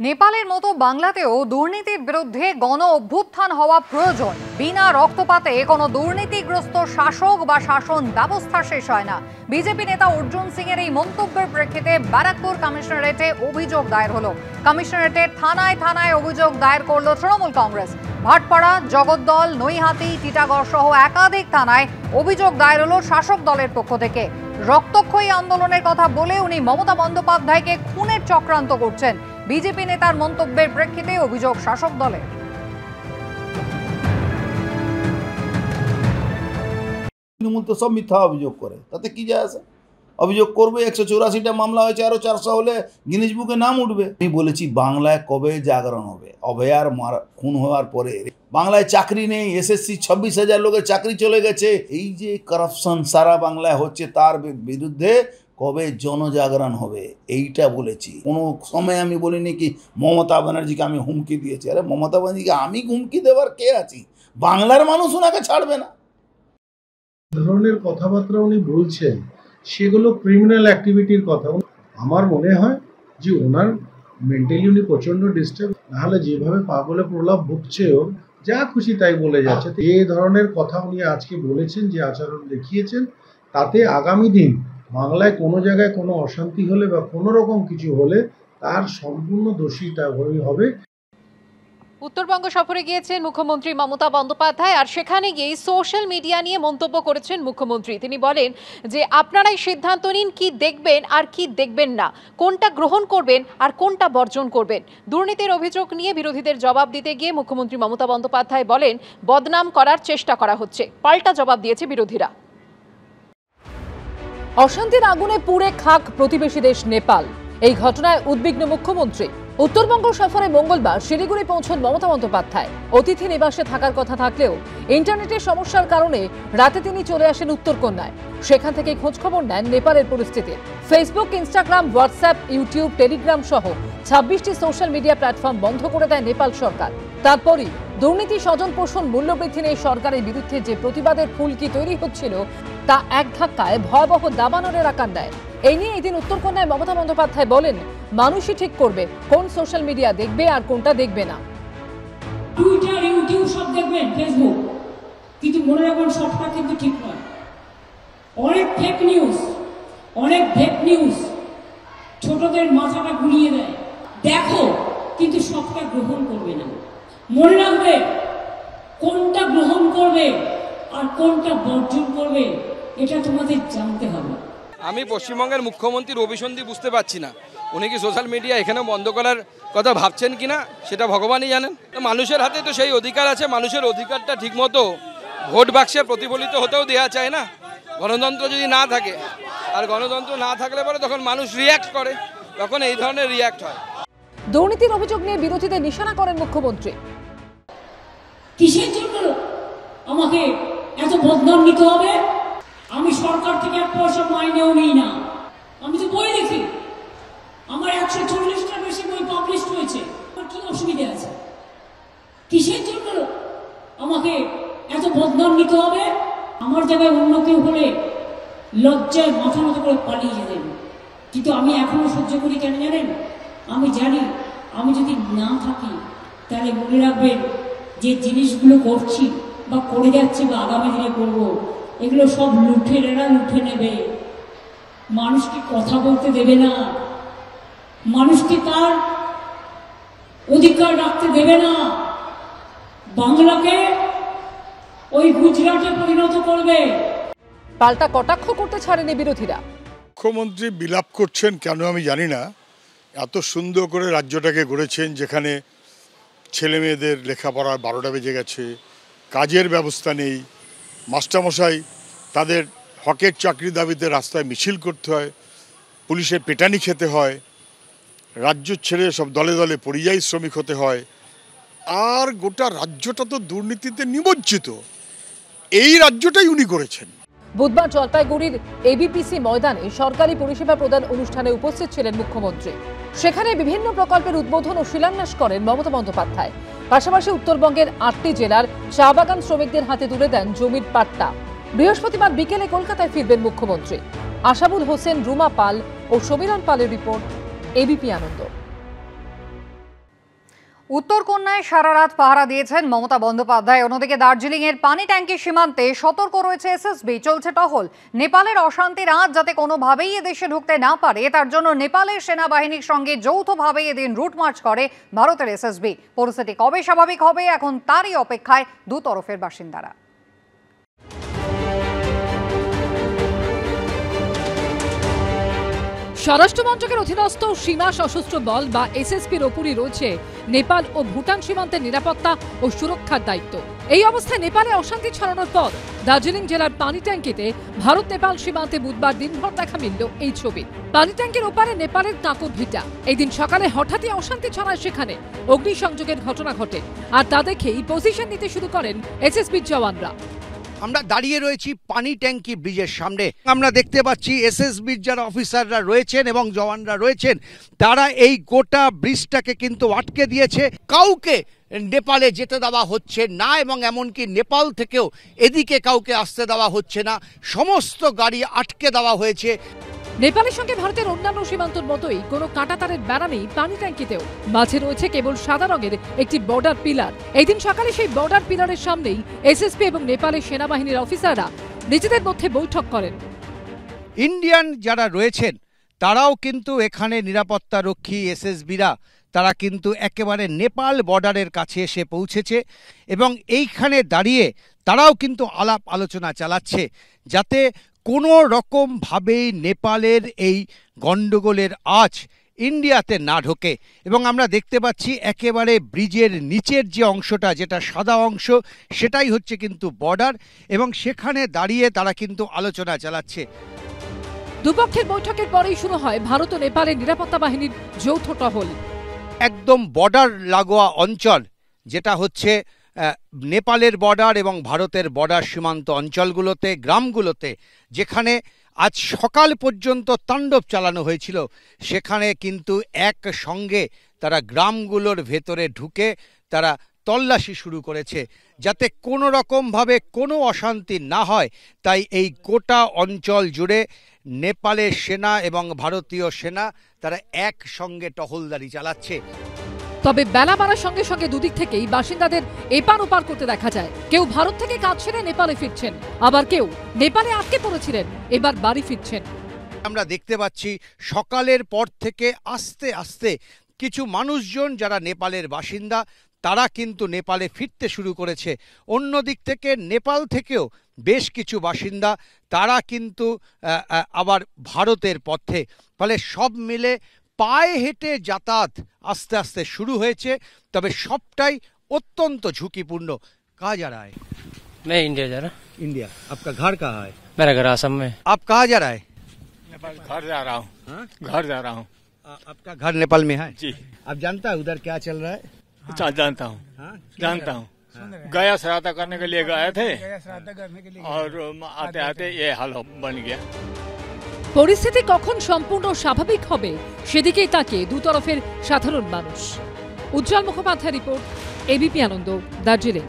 নেপালের মতো বাংলাতেও দুর্নীতির বিরুদ্ধে গণ অভ্যুত্থান হওয়া প্রয়োজন। বিনা রক্তপাতে কোনো দুর্নীতিগ্রস্ত শাসক বা শাসন ব্যবস্থা শেষ হয় না। বিজেপি নেতা অর্জুন সিং এর এই মন্তব্যের প্রেক্ষিতে ব্যারাকপুর কমিশনারেটে অভিযোগ দায়ের হলো। কমিশনারেটের থানায় থানায় অভিযোগ দায়ের করল তৃণমূল কংগ্রেস। ভাটপাড়া, জগদ্দল, নৈহাটি, টিটাগড় সহ একাধিক থানায় অভিযোগ দায়ের হলো শাসক দলের পক্ষ থেকে। রক্তক্ষয়ী আন্দোলনের কথা বলে উনি মমতা বন্দ্যোপাধ্যায়কে খুনের চক্রান্ত করছেন। বিজেপি নেতার মন্তব্যের প্রেক্ষিতে অভিযোগ শাসক দলের। তৃণমূল তো সব মিথ্যা অভিযোগ করে, তাতে কি যায় আসে? অভিযোগ করবে, 184টা মামলা হয়েছে, আরো 400 হলে গিনেস বুকে নাম উঠবে। আমি বলেছি বাংলায় কবে জাগরণ হবে? অভয়ার খুন হওয়ার পরে বাংলায় চাকরি নেই, এসএসসি 26,000 লোকের চাকরি চলে গেছে। এই যে কারাপশন সারা বাংলায় হচ্ছে, তার বিরুদ্ধে কবে জনজাগরণ হবে এইটা বলেছি। কোনো সময় আমি বলিনি কি মমতা ব্যানার্জিকে আমি হুমকি দিয়েছি। আরে মমতা ব্যানার্জিকে আমি হুমকি দেওয়ার কে আছি? বাংলার মানুষ ওনাকে ছাড়বে না। ধরনের কথাবার্তা উনি বলছেন সেগুলো ক্রিমিনাল অ্যাক্টিভিটির কথা। আমার মনে হয় যে ওনার মেন্টালি উনি প্রচণ্ড ডিস্টার্ব। নাহলে যেভাবে পাগলে প্রলাপ ভুগছেও যা খুশি তাই বলে যাচ্ছে। এই ধরনের কথা উনি আজকে বলেছেন, যে আচরণ দেখিয়েছেন, তাতে আগামী দিন বাংলায় কোনো জায়গায় কোনো অশান্তি হলে বা কোনো রকম কিছু হলে তার সম্পূর্ণ দোষীটা হবে। উত্তরবঙ্গ সফরে গিয়েছেন মুখ্যমন্ত্রী মমতা বন্দ্যোপাধ্যায়, আর সেখানে গিয়ে সোশ্যাল মিডিয়া নিয়ে মন্তব্য করেছেন মুখ্যমন্ত্রী। তিনি বলেন যে আপনারাই সিদ্ধান্ত নিন কি দেখবেন আর কি দেখবেন না, কোনটা গ্রহণ করবেন আর কোনটা বর্জন করবেন। দুর্নীতির অভিযোগ নিয়ে বিরোধীদের জবাব দিতে গিয়ে মুখ্যমন্ত্রী মমতা বন্দ্যোপাধ্যায় বলেন বদনাম করার চেষ্টা করা হচ্ছে। পাল্টা জবাব দিয়েছে বিরোধীরা। অশান্তির আগুনে পুড়ে খাক প্রতিবেশী দেশ নেপাল। এই ঘটনায় উদ্বিগ্ন মুখ্যমন্ত্রী। উত্তরবঙ্গ সফরে মঙ্গলবার শিলিগুড়ি পৌঁছন মমতা বন্দ্যোপাধ্যায়। অতিথি নিবাসে থাকার কথা থাকলেও ইন্টারনেটের সমস্যার কারণে রাতে তিনি চলে আসেন উত্তরকন্যায়। সেখান থেকে খোঁজখবর নেন নেপালের পরিস্থিতির। Facebook, Instagram, WhatsApp, YouTube, Telegram সহ 26টি সোশ্যাল মিডিয়া প্ল্যাটফর্ম বন্ধ করে দেয় নেপাল সরকার। তারপরই দুর্নীতি, স্বজন পোষণ, মূল্যবৃদ্ধি নিয়ে সরকারের বিরুদ্ধে যে প্রতিবাদের ফুলকি তৈরি হচ্ছিল তা এক ধাক্কায় ভয়াবহ দাবানলের আকার নেয়। এই নিয়ে এদিন উত্তরকন্যায় মমতা বন্দ্যোপাধ্যায় বলেন মানুষই ঠিক করবে কোন সোশ্যাল মিডিয়া দেখবে আর কোনটা দেখবে না। টুইটার, ইউটিউব সব দেখবেন, ফেসবুক, কিন্তু মনে রাখবেন সবটা কিন্তু ঠিক নয়। অনেক ফেক নিউজ ছোটদের মাথাটা ঘুরিয়ে দেয়। দেখো, কিন্তু সবটা গ্রহণ করবে না। মনে রাখবে কোনটা গ্রহণ করবে আর কোনটা বর্জন করবে, এটা তোমাদের জানতে হবে। আমি পশ্চিমবঙ্গের মুখ্যমন্ত্রীর অভিসন্ধি বুঝতে পারছি না। উনি কি সোশ্যাল মিডিয়া এখানে বন্ধ করার কথা ভাবছেন কিনা সেটা ভগবানই জানেন। মানুষের হাতে তো সেই অধিকার আছে। মানুষের অধিকারটা ঠিকমতো ভোট বাক্সে প্রতিফলিত হতেও দেওয়া চায় না। গণতন্ত্র যদি না থাকে, আর গণতন্ত্র না থাকলে পরে তখন মানুষ রিয়্যাক্ট করে, তখন এই ধরনের রিয়্যাক্ট হয়। দুর্নীতির অভিযোগ নিয়ে বিরোধীদের নিশানা করেন মুখ্যমন্ত্রী। কিসের জন্য আমাকে এত বদনাম নিতে হবে? আমি সরকার থেকে 1 পয়সা মাইনেও নিই না। আমি তো বই লিখি, আমার 140টার বেশি বই পাবলিশ হয়েছে। আমার কি অসুবিধা আছে? কিসের জন্য আমাকে এত বদনাম নিতে হবে? আমার জায়গায় অন্য কেউ হলে লজ্জায় মাথা মতো করে পালিয়ে যেতেন, কিন্তু আমি এখনো সহ্য করি। কেন জানেন? আমি জানি আমি যদি না থাকি তাহলে মনে রাখবেন যে জিনিসগুলো করছি বা করে যাচ্ছি বা আগামী দিনে করবো, এগুলো সব লুঠেরা লুঠে নেবে। মানুষকে কথা বলতে দেবে না, মানুষকে তার অধিকার রাখতে দেবে না। বাংলাকে ওই গুজরাটে পরিণত করবে। পাল্টা কটাক্ষ করতে ছাড়েনি বিরোধীরা। মুখ্যমন্ত্রী বিলাপ করছেন কেন আমি জানি না। এত সুন্দর করে রাজ্যটাকে গড়েছেন, যেখানে ছেলে মেয়েদের লেখাপড়া 12টা বেজে গেছে, কাজের ব্যবস্থা নেই, মাস্টারমশাই তাদের হকের চাকরি দাবিতে রাস্তায় মিছিল করতে হয়, পুলিশের পেটানি খেতে হয়, রাজ্য ছেড়ে সব দলে দলে পরিযায়ী শ্রমিক হতে হয়, আর গোটা রাজ্যটা তো দুর্নীতিতে নিমজ্জিত। এই রাজ্যটাই উনি করেছেন। বুধবার জলপাইগুড়ির এবিপিসি ময়দানে সরকারি পরিষেবা প্রদান অনুষ্ঠানে উপস্থিত ছিলেন মুখ্যমন্ত্রী। সেখানে বিভিন্ন প্রকল্পের উদ্বোধন ও শিলান্যাস করেন মমতা বন্দ্যোপাধ্যায়। পাশাপাশি উত্তরবঙ্গের 8টি জেলার চা বাগান শ্রমিকদের হাতে তুলে দেন জমির পাট্টা। বৃহস্পতিবার বিকেলে কলকাতায় ফিরবেন মুখ্যমন্ত্রী। আশাবুল হোসেন, রুমা পাল ও সমীরণ পালের রিপোর্ট, এবিপি আনন্দ। উত্তরকন্যায় সারা রাত পাহারা দিয়েছেন মমতা বন্দ্যোপাধ্যায়। অন্যদিকে দার্জিলিং এর পানি ট্যাঙ্কি সীমান্তে সতর্ক রয়েছে এসএসবি। চলছে টহল। নেপালের অশান্তির আঁচ যাতে কোনোভাবেই এদেশে ঢুকতে না পারে তার জন্য নেপালের সেনাবাহিনীর সঙ্গে যৌথভাবে এদিন রুট মার্চ করে ভারতের এসএসবি। পরিস্থিতি কবে স্বাভাবিক হবে এখন তারই অপেক্ষায় দুতরফের বাসিন্দারা। স্বরাষ্ট্র মন্ত্রকের অধীনস্থ সীমা সশস্ত্র বল বা এসএসপির ওপরই রয়েছে নেপাল ও ভুটান সীমান্তের নিরাপত্তা ও সুরক্ষার দায়িত্ব। এই অবস্থায় নেপালে অশান্তি ছড়ানোর পর দার্জিলিং জেলার পানি ট্যাঙ্কিতে ভারত নেপাল সীমান্তে বুধবার দিনভর দেখা মিলল এই ছবি। পানি ট্যাঙ্কির ওপারে নেপালের কাকর ভিটা। এই দিন সকালে হঠাৎই অশান্তি ছড়ায় সেখানে। অগ্নিসংযোগের ঘটনা ঘটে আর তা দেখেই পজিশন নিতে শুরু করেন এসএসবির জওয়ানরা। আমরা দাঁড়িয়ে রয়েছি পানি ট্যাঙ্কি ব্রিজের সামনে। আমরা দেখতে পাচ্ছি এসএসবির যারা অফিসাররা রয়েছেন এবং জওয়ানরা রয়েছেন তারা এই গোটা ব্রিজটাকে কিন্তু আটকে দিয়েছে। কাউকে নেপালে যেতে দেওয়া হচ্ছে না এবং এমনকি নেপাল থেকেও এদিকে কাউকে আসতে দেওয়া হচ্ছে না। সমস্ত গাড়ি আটকে দেওয়া হয়েছে। নেপালের সঙ্গে ভারতের অন্যান্য সীমান্তর মতোই কোনো কাঁটাতারের বেড়া নেই পানি ট্যাঙ্কিতেও। মাঝে রয়েছে কেবল সাদা রঙের একটি বর্ডার পিলার। এই দিন সকালে সেই বর্ডার পিলারের সামনেই এসএসপি এবং নেপালের সেনাবাহিনীর অফিসাররা নিজেদের মধ্যে বৈঠক করেন। ইন্ডিয়ান যারা রয়েছেন তারাও কিন্তু এখানে নিরাপত্তা রক্ষী এসএসবিরা তারা কিন্তু একেবারে নেপাল বর্ডারের কাছে এসে পৌঁছেছে এবং এইখানে দাঁড়িয়ে তারাও কিন্তু আলাপ আলোচনা চালাচ্ছে যাতে কোনো রকমভাবেই নেপালের এই গণ্ডগোলের আঁচ ইন্ডিয়াতে না ঢোকে। এবং আমরা দেখতে পাচ্ছি একেবারে ব্রিজের নিচের যে অংশটা যেটা সাদা অংশ সেটাই হচ্ছে কিন্তু বর্ডার এবং সেখানে দাঁড়িয়ে তারা কিন্তু আলোচনা চালাচ্ছে। দুপক্ষের বৈঠকের পরেই শুরু হয় ভারত ও নেপালের নিরাপত্তা বাহিনীর যৌথ টহল। একদম বর্ডার লাগোয়া অঞ্চল যেটা হচ্ছে নেপালের বর্ডার এবং ভারতের বর্ডার সীমান্ত অঞ্চলগুলোতে গ্রামগুলোতে যেখানে আজ সকাল পর্যন্ত তাণ্ডব চালানো হয়েছিল সেখানে কিন্তু একসঙ্গে তারা গ্রামগুলোর ভেতরে ঢুকে তারা তল্লাশি শুরু করেছে যাতে কোনো রকমভাবে কোনো অশান্তি না হয়। তাই এই গোটা অঞ্চল জুড়ে নেপালের সেনা এবং ভারতীয় সেনা তারা একসঙ্গে টহলদারি চালাচ্ছে। তবে বেলা বাড়ার সঙ্গে সঙ্গে দুদিক থেকেই বাসিন্দাদের এপার ওপার করতে দেখা যায়। কেউ ভারত থেকে কাজ ছেড়ে নেপালে ফিরছেন, আবার কেউ নেপালে আটকে পড়েছিলেন এবার বাড়ি ফিরছেন। আমরা দেখতে পাচ্ছি সকালের পর থেকে আস্তে আস্তে কিছু মানুষজন যারা নেপালের বাসিন্দা তারা কিন্তু নেপালে ফিরতে শুরু করেছে। অন্য দিক থেকে নেপাল থেকেও বেশ কিছু বাসিন্দা তারা কিন্তু আবার ভারতের পথে। ফলে সব মিলে পায়ে হেঁটে যাতায়াত আস্তে আস্তে শুরু হয়েছে, তবে সবটাই অত্যন্ত ঝুঁকিপূর্ণ। कहाँ जा रहा है? मैं इंडिया जा रहा हूँ। इंडिया। आपका घर कहाँ है? मेरा घर असम में। आप कहाँ जा रहा है? नेपाल घर जा रहा हूँ। घर जा रहा हूँ। आपका घर नेपाल में है जी। आप जानता है उधर क्या चल रहा है? जानता हूँ। जानता हूँ। गया श्राद्ध करने के लिए गए थे और आते आते ये हाल बन गया। পরিস্থিতি কখন সম্পূর্ণ স্বাভাবিক হবে সেদিকেই তাকিয়ে দুতরফের সাধারণ মানুষ। উজ্জ্বল মুখোপাধ্যায় রিপোর্ট, এবিপি আনন্দ, দার্জিলিং।